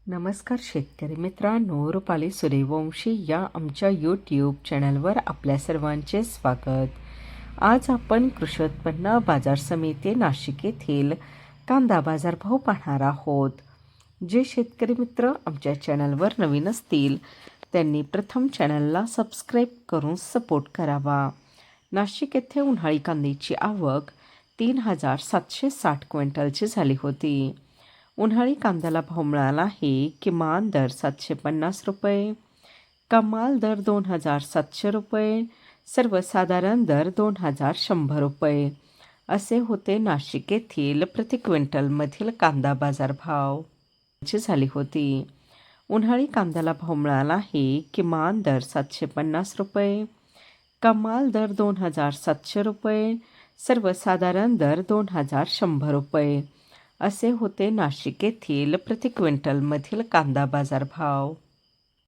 नमस्कार शेतकरी मित्रांनो, रुपाली सूर्यवंशी या आमच्या यूट्यूब चॅनलवर आपल्या सर्वांचे स्वागत. आज आपण कृषी उत्पन्न बाजार समिती नाशिक येथील कांदा बाजारभाव पाहणार आहोत. जे शेतकरी मित्र आमच्या चॅनलवर नवीन असतील त्यांनी प्रथम चॅनलला सबस्क्राईब करून सपोर्ट करावा. नाशिक येथे उन्हाळी कांद्याची आवक 3,760 क्विंटलची झाली होती. उन्हाळी कांद्याला भाव मिळाला आहे. किमान दर 750 रुपये, कमाल दर 2,700 रुपये, सर्वसाधारण दर 2,100 रुपये असे होते नाशिक येथील प्रति क्विंटलमधील कांदा बाजारभाव झाली होती. उन्हाळी कांद्याला भाव मिळाला आहे. किमान दर 750 रुपये, कमाल दर 2,700 रुपये, सर्वसाधारण दर 2,100 रुपये असे होते नाशिक येथील प्रति क्विंटलमधील कांदा बाजारभाव.